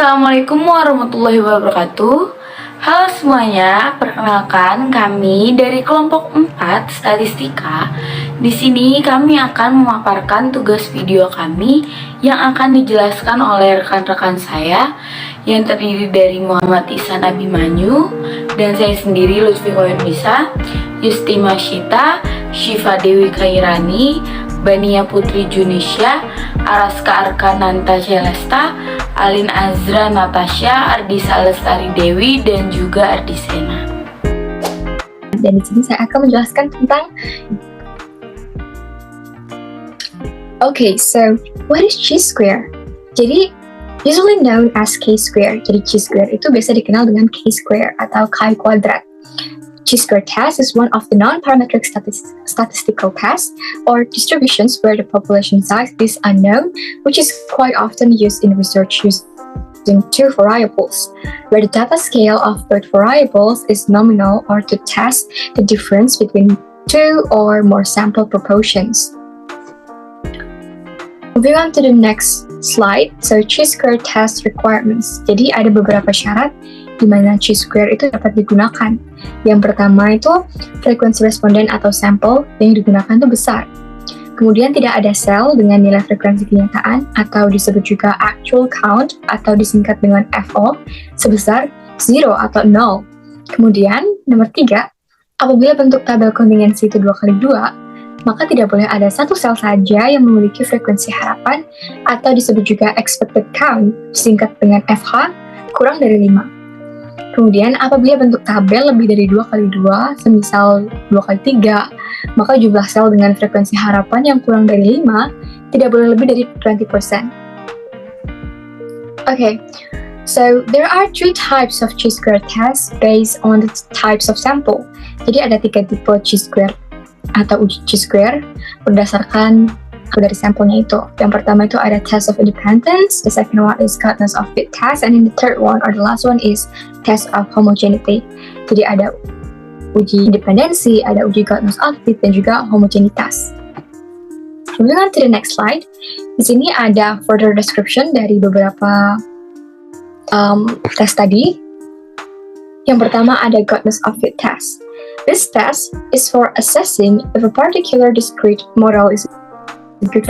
Assalamualaikum warahmatullahi wabarakatuh. Halo semuanya, perkenalkan kami dari kelompok 4 Statistika. Di sini kami akan memaparkan tugas video kami yang akan dijelaskan oleh rekan-rekan saya yang terdiri dari Muhammad Ihsan Abimanyu dan saya sendiri Lutfi Koyernisa, Yusti Masyita, Syifa Dewi Kairani, Bania Putri Junisya, Araska Arkananta Celesta, Alin Azra Natasha, Ardisa Lestari Dewi, dan juga Ardisena. Dan di sini saya akan menjelaskan tentang so what is chi-square? Jadi usually known as chi-square. Jadi chi-square itu biasa dikenal dengan chi-square atau chi kuadrat. Chi-square test is one of the non-parametric statistical tests or distributions where the population size is unknown, which is quite often used in research using two variables, where the data scale of both variables is nominal or to test the difference between two or more sample proportions. Moving on to the next slide, so chi-square test requirements. Jadi ada beberapa syarat di mana chi-square itu dapat digunakan. Yang pertama itu frekuensi responden atau sampel yang digunakan itu besar. Kemudian tidak ada sel dengan nilai frekuensi kenyataan atau disebut juga actual count atau disingkat dengan FO sebesar 0 atau 0. Kemudian nomor 3, apabila bentuk tabel kontingensi itu 2x2, maka tidak boleh ada satu sel saja yang memiliki frekuensi harapan atau disebut juga expected count disingkat dengan FH kurang dari 5. Kemudian apabila bentuk tabel lebih dari 2x2, semisal 2x3, maka jumlah sel dengan frekuensi harapan yang kurang dari 5 tidak boleh lebih dari 20%. So there are three types of chi-square tests based on the types of sample. Jadi ada 3 tipe chi-square atau uji chi-square berdasarkan dari sampelnya itu. Yang pertama itu ada test of independence, the second one is Gardner's of fit test, and then the third one or the last one is test of homogeneity. Jadi ada uji independensi, ada uji Gardner's of fit, dan juga homogenitas. Moving on to the next slide. Di sini ada further description dari beberapa tes tadi. Yang pertama ada Gardner's of fit test. This test is for assessing if a particular discrete model is good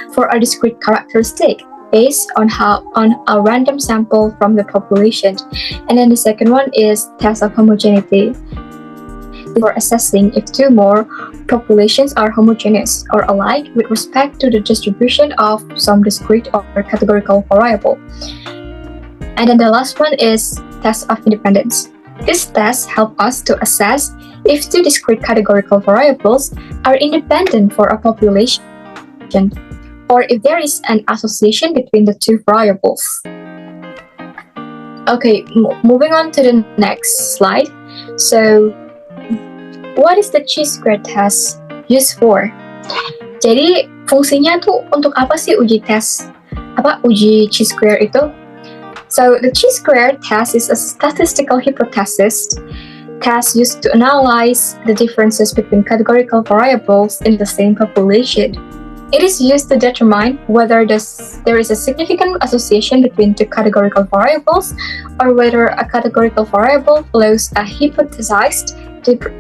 for a discrete characteristic based on a random sample from the population. And then the second one is test of homogeneity, for assessing if two more populations are homogeneous or alike with respect to the distribution of some discrete or categorical variable. And then the last one is test of independence. This test helps us to assess if two discrete categorical variables are independent for a population, or if there is an association between the two variables. Moving on to the next slide. So, what is the chi-square test used for? Jadi, fungsinya tuh untuk apa sih uji chi-square itu? So, the chi-square test is a statistical hypothesis test used to analyze the differences between categorical variables in the same population. It is used to determine whether there is a significant association between two categorical variables or whether a categorical variable follows a hypothesized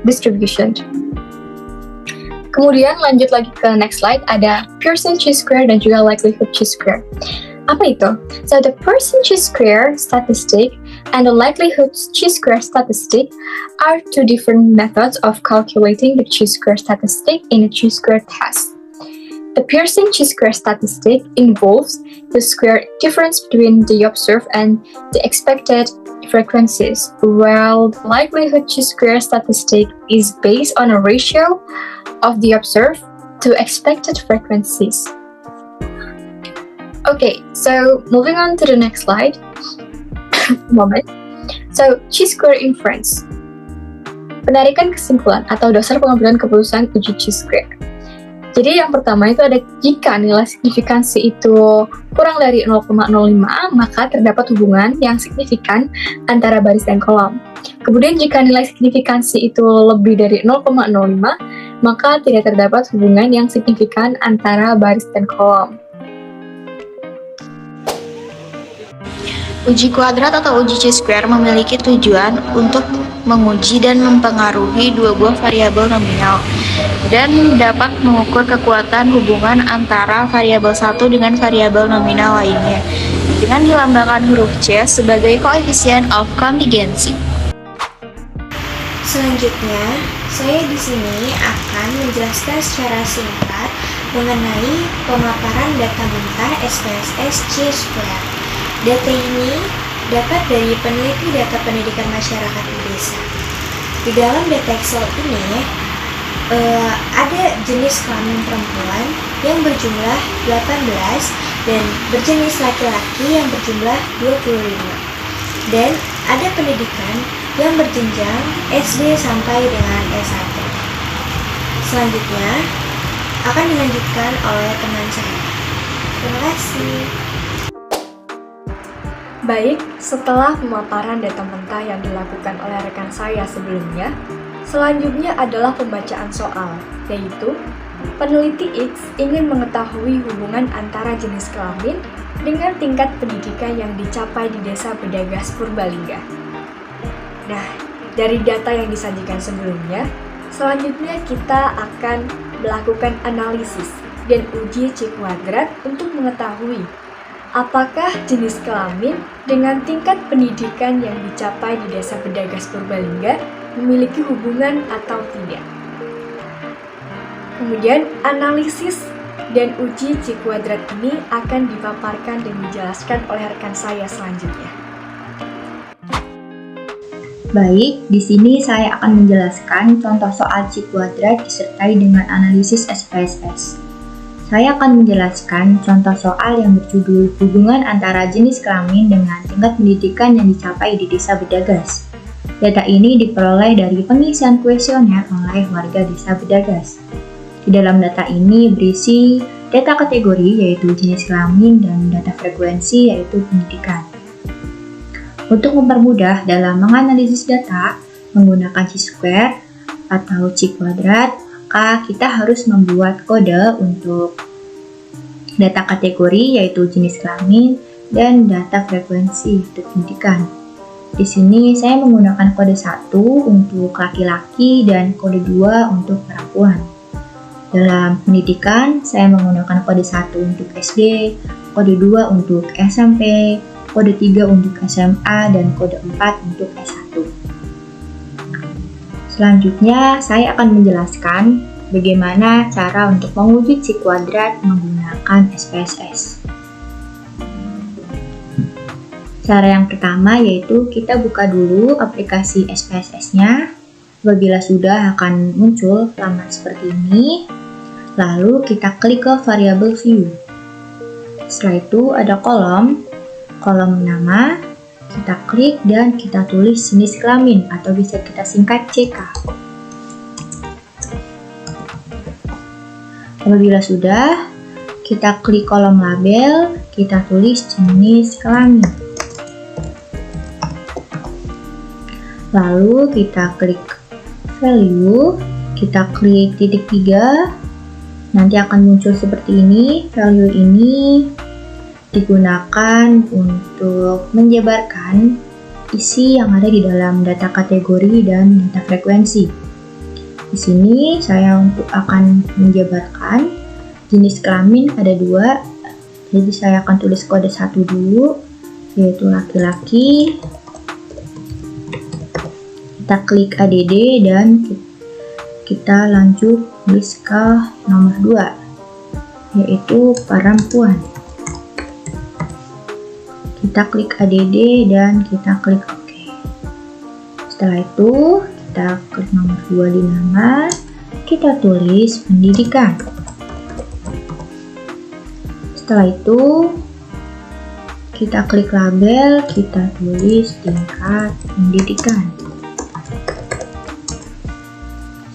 distribution. Kemudian lanjut lagi ke next slide, ada Pearson chi-square dan juga likelihood chi-square. Apa itu? So the Pearson chi-square statistic and the likelihood chi-square statistic are two different methods of calculating the chi-square statistic in a chi-square test. The Pearson chi-square statistic involves the square difference between the observed and the expected frequencies, while the likelihood chi-square statistic is based on a ratio of the observed to expected frequencies. So moving on to the next slide. So chi-square inference. Penarikan kesimpulan atau dasar pengambilan keputusan uji chi-square. Jadi yang pertama itu ada jika nilai signifikansi itu kurang dari 0,05, maka terdapat hubungan yang signifikan antara baris dan kolom. Kemudian jika nilai signifikansi itu lebih dari 0,05, maka tidak terdapat hubungan yang signifikan antara baris dan kolom. Uji kuadrat atau uji chi-square memiliki tujuan untuk menguji dan mempengaruhi dua buah variabel nominal dan dapat mengukur kekuatan hubungan antara variabel satu dengan variabel nominal lainnya dengan dilambangkan huruf C sebagai koefisien of contingency. Selanjutnya, saya di sini akan menjelaskan secara singkat mengenai pemaparan data mentah SPSS chi-square. Data ini dapat dari peneliti data pendidikan masyarakat di desa. Di dalam data Excel ini ada jenis kelamin perempuan yang berjumlah 18 dan berjenis laki-laki yang berjumlah 25. Dan ada pendidikan yang berjenjang SD sampai dengan S1. Selanjutnya akan dilanjutkan oleh teman saya. Terima kasih. Baik, setelah pemaparan data mentah yang dilakukan oleh rekan saya sebelumnya, selanjutnya adalah pembacaan soal, yaitu peneliti X ingin mengetahui hubungan antara jenis kelamin dengan tingkat pendidikan yang dicapai di desa Bedagas Purbalingga. Nah, dari data yang disajikan sebelumnya, selanjutnya kita akan melakukan analisis dan uji chi kuadrat untuk mengetahui apakah jenis kelamin dengan tingkat pendidikan yang dicapai di desa Bedagas Purbalingga memiliki hubungan atau tidak. Kemudian analisis dan uji chi kuadrat ini akan dipaparkan dan dijelaskan oleh rekan saya selanjutnya. Baik, di sini saya akan menjelaskan contoh soal chi kuadrat disertai dengan analisis SPSS. Saya akan menjelaskan contoh soal yang berjudul hubungan antara jenis kelamin dengan tingkat pendidikan yang dicapai di desa Bedagas. Data ini diperoleh dari pengisian kuesioner oleh warga desa Bedagas. Di dalam data ini berisi data kategori yaitu jenis kelamin dan data frekuensi yaitu pendidikan. Untuk mempermudah dalam menganalisis data menggunakan chi-square atau chi kuadrat, maka kita harus membuat kode untuk data kategori yaitu jenis kelamin dan data frekuensi yaitu pendidikan. Di sini saya menggunakan kode 1 untuk laki-laki dan kode 2 untuk perempuan. Dalam pendidikan, saya menggunakan kode 1 untuk SD, kode 2 untuk SMP, kode 3 untuk SMA, dan kode 4 untuk S1. Selanjutnya, saya akan menjelaskan bagaimana cara untuk menguji chi kuadrat menggunakan SPSS. Cara yang pertama yaitu kita buka dulu aplikasi SPSS-nya. Apabila sudah akan muncul halaman seperti ini. Lalu kita klik ke variabel view. Setelah itu ada kolom nama. Kita klik dan kita tulis jenis kelamin atau bisa kita singkat CK. Apabila sudah, kita klik kolom label, kita tulis jenis kelamin. Lalu kita klik value, kita klik titik 3, nanti akan muncul seperti ini. Value ini digunakan untuk menjabarkan isi yang ada di dalam data kategori dan data frekuensi. Di sini saya akan menjabarkan jenis kelamin ada 2. Jadi saya akan tulis kode 1 dulu, yaitu laki-laki. Kita klik ADD dan kita lanjut tulis ke nomor 2, yaitu perempuan. Kita klik ADD dan kita klik OK. Setelah itu, kita klik nomor 2 di nama, kita tulis pendidikan. Setelah itu, kita klik label, kita tulis tingkat pendidikan.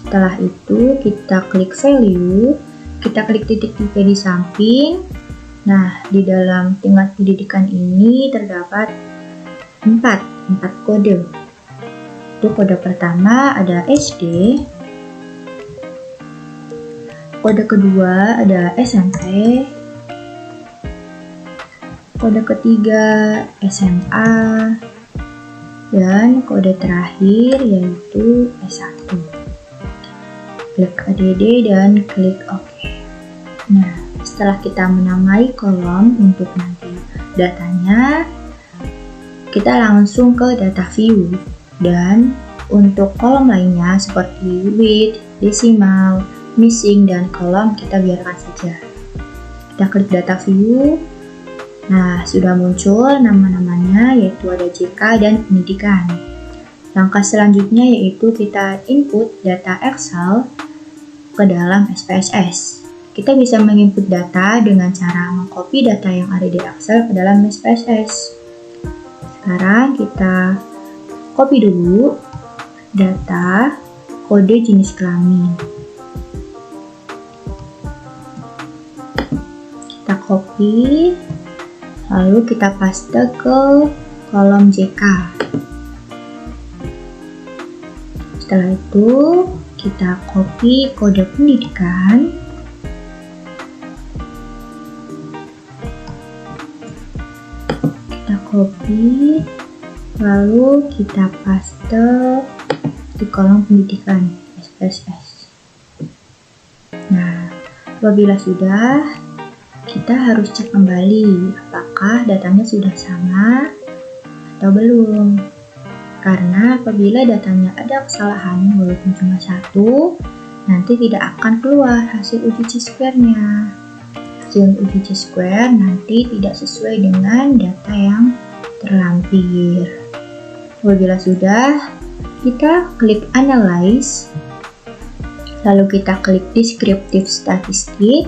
Setelah itu, kita klik value, kita klik titik 3 di samping. Nah, di dalam tingkat pendidikan ini terdapat 4 kode. Itu kode pertama ada SD, kode kedua ada SMP, kode ketiga SMA, dan kode terakhir yaitu S1. Klik ADD dan klik OK. Nah, setelah kita menamai kolom untuk nanti datanya, kita langsung ke data view, dan untuk kolom lainnya seperti width, decimal, missing, dan kolom kita biarkan saja. Kita klik data view. Nah, sudah muncul nama-namanya, yaitu ada JK dan pendidikan. Langkah selanjutnya yaitu kita input data Excel ke dalam SPSS. Kita bisa menginput data dengan cara mengcopy data yang ada di Excel ke dalam SPSS. Sekarang kita copy dulu data kode jenis kelamin. Kita copy, lalu kita paste ke kolom JK. Setelah itu, kita copy kode pendidikan. Kita copy, lalu kita paste di kolom pendidikan SPSS. Nah, apabila sudah, kita harus cek kembali apakah datanya sudah sama atau belum. Karena apabila datanya ada kesalahan walaupun cuma satu, nanti tidak akan keluar hasil uji C-square-nya. Hasil uji C-square nanti tidak sesuai dengan data yang terlampir. Apabila sudah, kita klik Analyze, lalu kita klik Descriptive Statistic,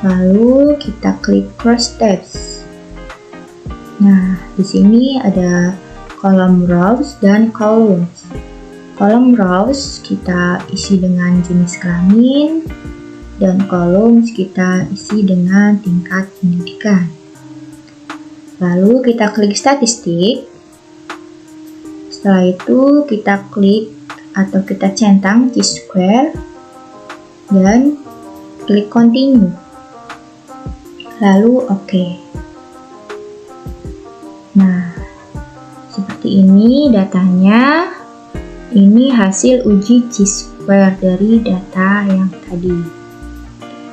lalu kita klik Cross Tabs. Nah, di sini ada kolom rows dan columns. Kolom rows kita isi dengan jenis kelamin, dan columns kita isi dengan tingkat pendidikan. Lalu kita klik statistik. Setelah itu kita klik atau kita centang Chi-square dan klik continue. Lalu OK. Nah, seperti ini datanya. Ini hasil uji Chi-square dari data yang tadi.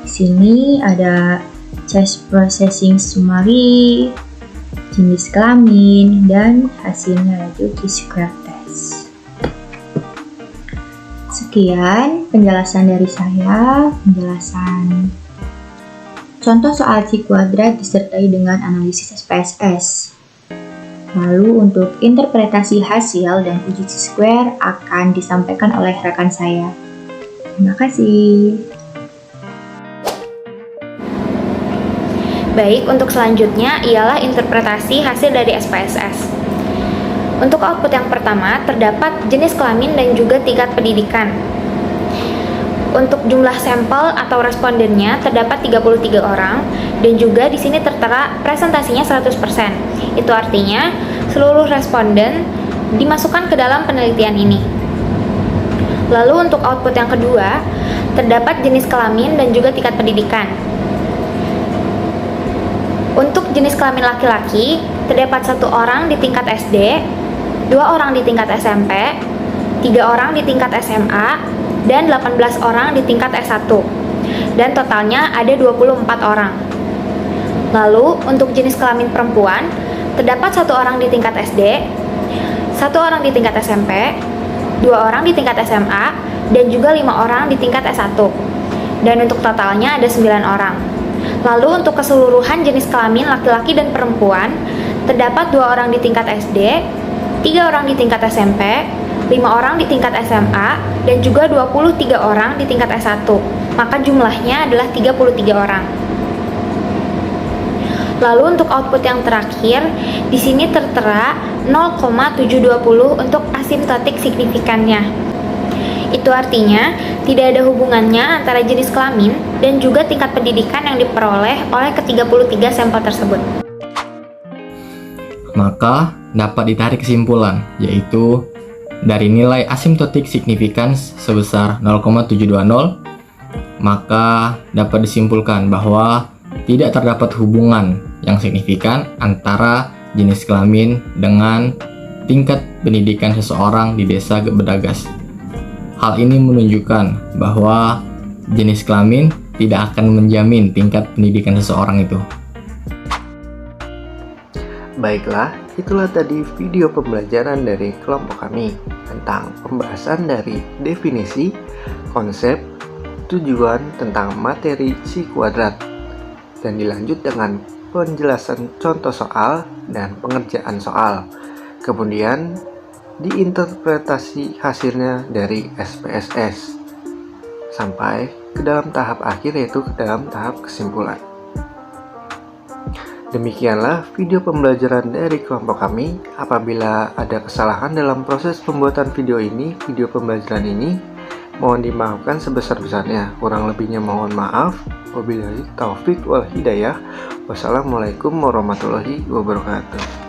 Di sini ada Chest Processing Summary, jenis kelamin, dan hasilnya yaitu Chi-square test. Sekian penjelasan dari saya, penjelasan contoh soal Chi kuadrat disertai dengan analisis SPSS. Lalu untuk interpretasi hasil dan uji Chi-square akan disampaikan oleh rekan saya. Terima kasih. Baik, untuk selanjutnya ialah interpretasi hasil dari SPSS. Untuk output yang pertama, terdapat jenis kelamin dan juga tingkat pendidikan. Untuk jumlah sampel atau respondennya terdapat 33 orang, dan juga di sini tertera presentasinya 100%. Itu artinya seluruh responden dimasukkan ke dalam penelitian ini. Lalu untuk output yang kedua, terdapat jenis kelamin dan juga tingkat pendidikan. Untuk jenis kelamin laki-laki, terdapat 1 orang di tingkat SD, 2 orang di tingkat SMP, 3 orang di tingkat SMA, dan 18 orang di tingkat S1. Dan totalnya ada 24 orang. Lalu, untuk jenis kelamin perempuan, terdapat 1 orang di tingkat SD, 1 orang di tingkat SMP, 2 orang di tingkat SMA, dan juga 5 orang di tingkat S1. Dan untuk totalnya ada 9 orang. Lalu untuk keseluruhan jenis kelamin laki-laki dan perempuan, terdapat 2 orang di tingkat SD, 3 orang di tingkat SMP, 5 orang di tingkat SMA, dan juga 23 orang di tingkat S1. Maka jumlahnya adalah 33 orang. Lalu untuk output yang terakhir, di sini tertera 0,720 untuk asimptotik signifikannya. Itu artinya tidak ada hubungannya antara jenis kelamin dan juga tingkat pendidikan yang diperoleh oleh ke-33 sampel tersebut. Maka dapat ditarik kesimpulan, yaitu dari nilai asymptotic significance sebesar 0,720, maka dapat disimpulkan bahwa tidak terdapat hubungan yang signifikan antara jenis kelamin dengan tingkat pendidikan seseorang di desa Bedagas. Hal ini menunjukkan bahwa jenis kelamin tidak akan menjamin tingkat pendidikan seseorang itu. Baiklah, itulah tadi video pembelajaran dari kelompok kami tentang pembahasan dari definisi, konsep, tujuan tentang materi si kuadrat, dan dilanjut dengan penjelasan contoh soal dan pengerjaan soal. Kemudian diinterpretasi hasilnya dari SPSS sampai ke dalam tahap akhir, yaitu ke dalam tahap kesimpulan. Demikianlah video pembelajaran dari kelompok kami. Apabila ada kesalahan dalam proses pembuatan video pembelajaran ini, mohon dimaafkan sebesar-besarnya. Kurang lebihnya mohon maaf. Wabillahi taufik wal hidayah. Wassalamualaikum warahmatullahi wabarakatuh.